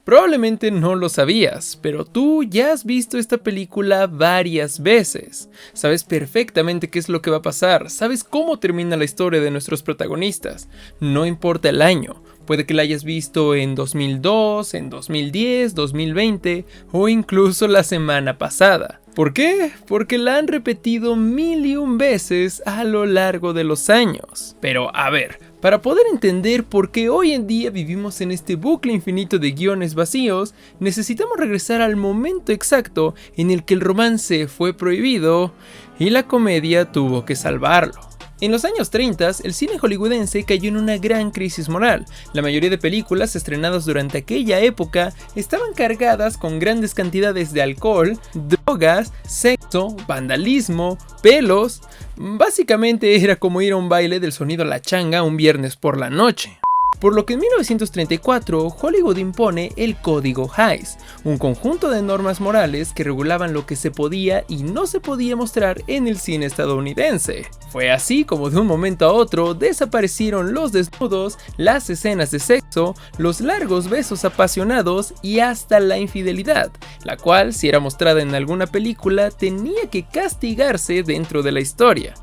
Probablemente no lo sabías, pero tú ya has visto esta película varias veces. Sabes perfectamente qué es lo que va a pasar, sabes cómo termina la historia de nuestros protagonistas. No importa el año, puede que la hayas visto en 2002, en 2010, 2020 o incluso la semana pasada. ¿Por qué? Porque la han repetido 1001 veces a lo largo de los años. Pero a ver, para poder entender por qué hoy en día vivimos en este bucle infinito de guiones vacíos, necesitamos regresar al momento exacto en el que el romance fue prohibido y la comedia tuvo que salvarlo. En los años 30, el cine hollywoodense cayó en una gran crisis moral. La mayoría de películas estrenadas durante aquella época estaban cargadas con grandes cantidades de alcohol, drogas, sexo, vandalismo, pelos. Básicamente era como ir a un baile del sonido La Changa un viernes por la noche. Por lo que en 1934 Hollywood impone el Código Hays, un conjunto de normas morales que regulaban lo que se podía y no se podía mostrar en el cine estadounidense. Fue así como de un momento a otro desaparecieron los desnudos, las escenas de sexo, los largos besos apasionados y hasta la infidelidad, la cual, si era mostrada en alguna película, tenía que castigarse dentro de la historia.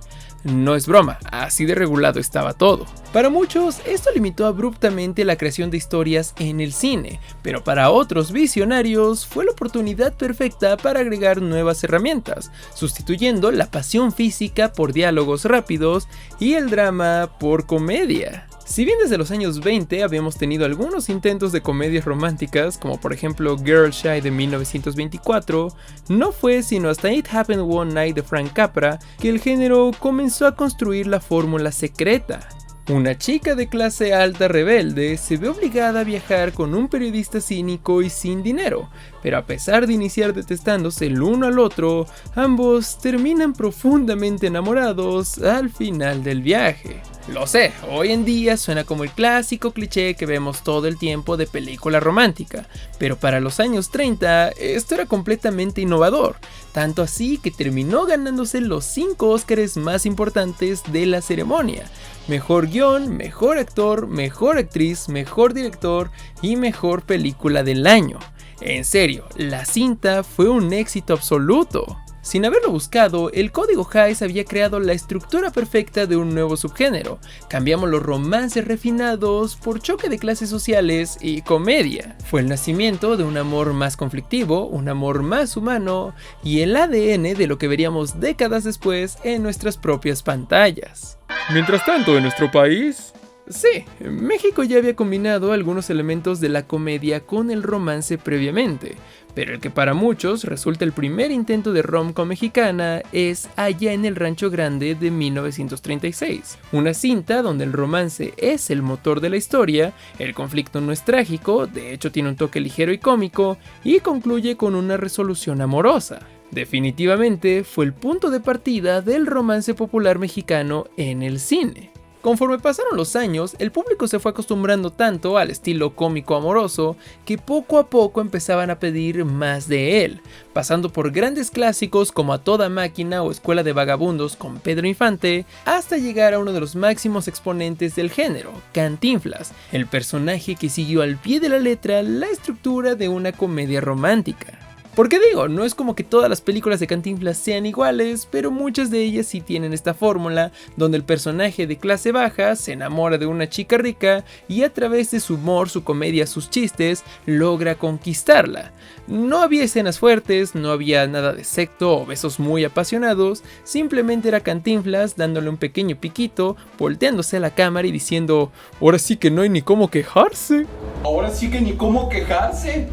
No es broma, así de regulado estaba todo. Para muchos, esto limitó abruptamente la creación de historias en el cine, pero para otros visionarios fue la oportunidad perfecta para agregar nuevas herramientas, sustituyendo la pasión física por diálogos rápidos y el drama por comedia. Si bien desde los años 20 habíamos tenido algunos intentos de comedias románticas, como por ejemplo Girl Shy de 1924, no fue sino hasta It Happened One Night de Frank Capra que el género comenzó a construir la fórmula secreta. Una chica de clase alta rebelde se ve obligada a viajar con un periodista cínico y sin dinero, pero a pesar de iniciar detestándose el uno al otro, ambos terminan profundamente enamorados al final del viaje. Lo sé, hoy en día suena como el clásico cliché que vemos todo el tiempo de película romántica, pero para los años 30 esto era completamente innovador, tanto así que terminó ganándose los 5 Óscares más importantes de la ceremonia: mejor guión, mejor actor, mejor actriz, mejor director y mejor película del año. En serio, la cinta fue un éxito absoluto. Sin haberlo buscado, el Código Hays había creado la estructura perfecta de un nuevo subgénero. Cambiamos los romances refinados por choque de clases sociales y comedia. Fue el nacimiento de un amor más conflictivo, un amor más humano y el ADN de lo que veríamos décadas después en nuestras propias pantallas. Mientras tanto, en nuestro país... Sí, México ya había combinado algunos elementos de la comedia con el romance previamente, pero el que para muchos resulta el primer intento de rom-com mexicana es Allá en el Rancho Grande de 1936, una cinta donde el romance es el motor de la historia, el conflicto no es trágico, de hecho tiene un toque ligero y cómico, y concluye con una resolución amorosa. Definitivamente fue el punto de partida del romance popular mexicano en el cine. Conforme pasaron los años, el público se fue acostumbrando tanto al estilo cómico amoroso que poco a poco empezaban a pedir más de él, pasando por grandes clásicos como A Toda Máquina o Escuela de Vagabundos con Pedro Infante, hasta llegar a uno de los máximos exponentes del género, Cantinflas, el personaje que siguió al pie de la letra la estructura de una comedia romántica. Porque digo, no es como que todas las películas de Cantinflas sean iguales, pero muchas de ellas sí tienen esta fórmula, donde el personaje de clase baja se enamora de una chica rica y a través de su humor, su comedia, sus chistes, logra conquistarla. No había escenas fuertes, no había nada de sexo o besos muy apasionados, simplemente era Cantinflas dándole un pequeño piquito, volteándose a la cámara y diciendo: ahora sí que no hay ni cómo quejarse. Ahora sí que ni cómo quejarse.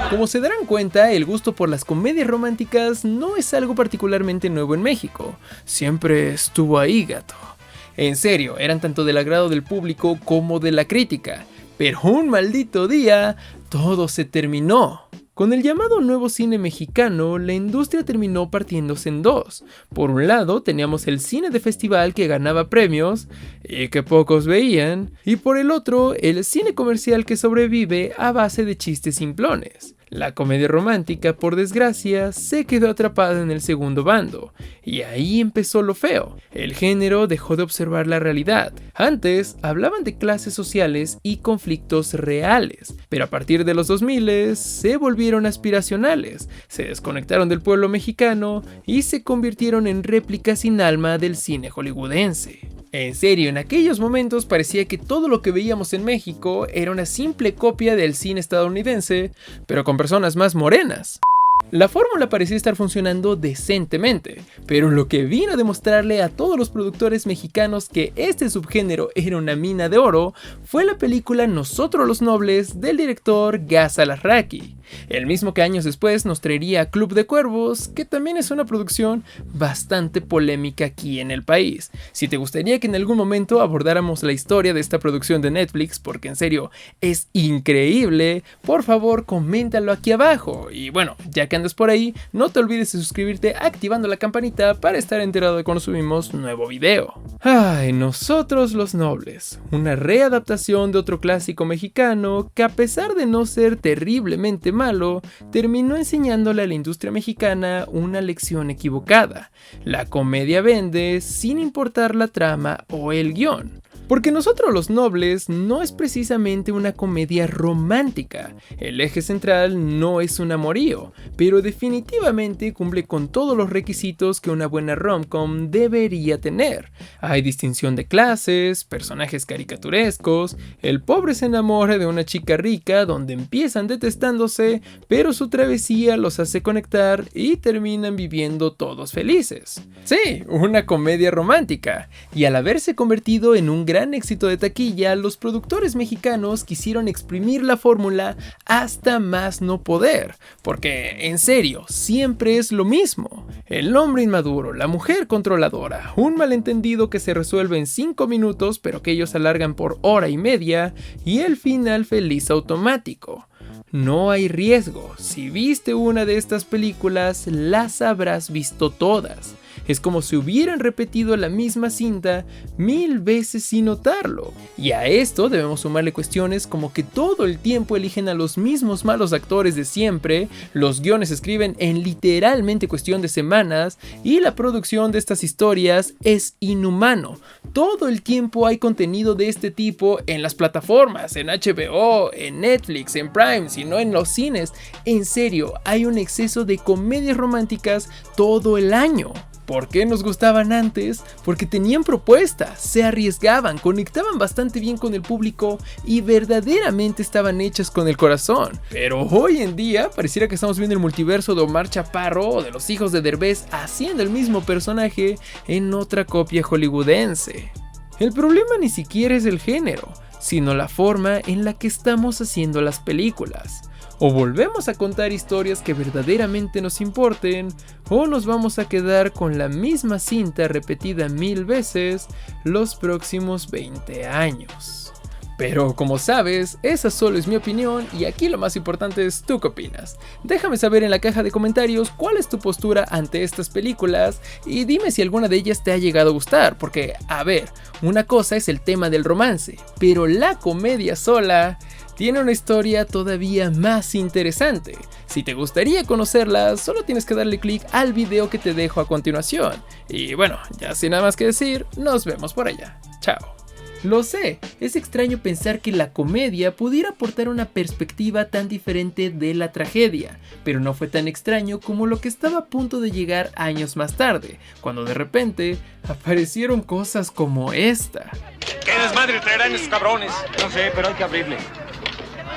Como se darán cuenta, el gusto por las comedias románticas no es algo particularmente nuevo en México. Siempre estuvo ahí, gato. En serio, eran tanto del agrado del público como de la crítica. Pero un maldito día, todo se terminó. Con el llamado nuevo cine mexicano, la industria terminó partiéndose en dos. Por un lado, teníamos el cine de festival que ganaba premios y que pocos veían, y por el otro, el cine comercial que sobrevive a base de chistes simplones. La comedia romántica, por desgracia, se quedó atrapada en el segundo bando, y ahí empezó lo feo. El género dejó de observar la realidad. Antes hablaban de clases sociales y conflictos reales, pero a partir de los 2000 se volvieron aspiracionales, se desconectaron del pueblo mexicano y se convirtieron en réplicas sin alma del cine hollywoodense. En serio, en aquellos momentos parecía que todo lo que veíamos en México era una simple copia del cine estadounidense, pero con personas más morenas. La fórmula parecía estar funcionando decentemente, pero lo que vino a demostrarle a todos los productores mexicanos que este subgénero era una mina de oro fue la película Nosotros los Nobles del director Gaz Alarraqui, el mismo que años después nos traería Club de Cuervos, que también es una producción bastante polémica aquí en el país. Si te gustaría que en algún momento abordáramos la historia de esta producción de Netflix, porque en serio es increíble, por favor coméntalo aquí abajo. Y bueno, ya que andas por ahí, no te olvides de suscribirte activando la campanita para estar enterado de cuando subimos nuevo video. Ay, Nosotros los Nobles, una readaptación de otro clásico mexicano que, a pesar de no ser terriblemente malo, terminó enseñándole a la industria mexicana una lección equivocada. La comedia vende sin importar la trama o el guión. Porque Nosotros los Nobles no es precisamente una comedia romántica. El eje central no es un amorío, pero definitivamente cumple con todos los requisitos que una buena rom-com debería tener. Hay distinción de clases, personajes caricaturescos, el pobre se enamora de una chica rica donde empiezan detestándose, pero su travesía los hace conectar y terminan viviendo todos felices. Sí, una comedia romántica. Y al haberse convertido en un gran éxito de taquilla, los productores mexicanos quisieron exprimir la fórmula hasta más no poder, porque en serio, siempre es lo mismo. El hombre inmaduro, la mujer controladora, un malentendido que se resuelve en 5 minutos pero que ellos alargan por hora y media, y el final feliz automático. No hay riesgo, si viste una de estas películas, las habrás visto todas. Es como si hubieran repetido la misma cinta 1000 veces sin notarlo. Y a esto debemos sumarle cuestiones como que todo el tiempo eligen a los mismos malos actores de siempre, los guiones se escriben en literalmente cuestión de semanas y la producción de estas historias es inhumano. Todo el tiempo hay contenido de este tipo en las plataformas, en HBO, en Netflix, en Prime, si no en los cines. En serio, hay un exceso de comedias románticas todo el año. ¿Por qué nos gustaban antes? Porque tenían propuestas, se arriesgaban, conectaban bastante bien con el público y verdaderamente estaban hechas con el corazón. Pero hoy en día pareciera que estamos viendo el multiverso de Omar Chaparro o de los hijos de Derbez haciendo el mismo personaje en otra copia hollywoodense. El problema ni siquiera es el género, sino la forma en la que estamos haciendo las películas. O volvemos a contar historias que verdaderamente nos importen, o nos vamos a quedar con la misma cinta repetida 1000 veces los próximos 20 años. Pero como sabes, esa solo es mi opinión y aquí lo más importante es tú qué opinas. Déjame saber en la caja de comentarios cuál es tu postura ante estas películas y dime si alguna de ellas te ha llegado a gustar, porque a ver, una cosa es el tema del romance, pero la comedia sola tiene una historia todavía más interesante. Si te gustaría conocerla, solo tienes que darle clic al video que te dejo a continuación. Y bueno, ya sin nada más que decir, nos vemos por allá. Chao. Lo sé, es extraño pensar que la comedia pudiera aportar una perspectiva tan diferente de la tragedia, pero no fue tan extraño como lo que estaba a punto de llegar años más tarde, cuando de repente aparecieron cosas como esta. ¿Qué desmadre traerán esos cabrones? No sé, pero hay que abrirle.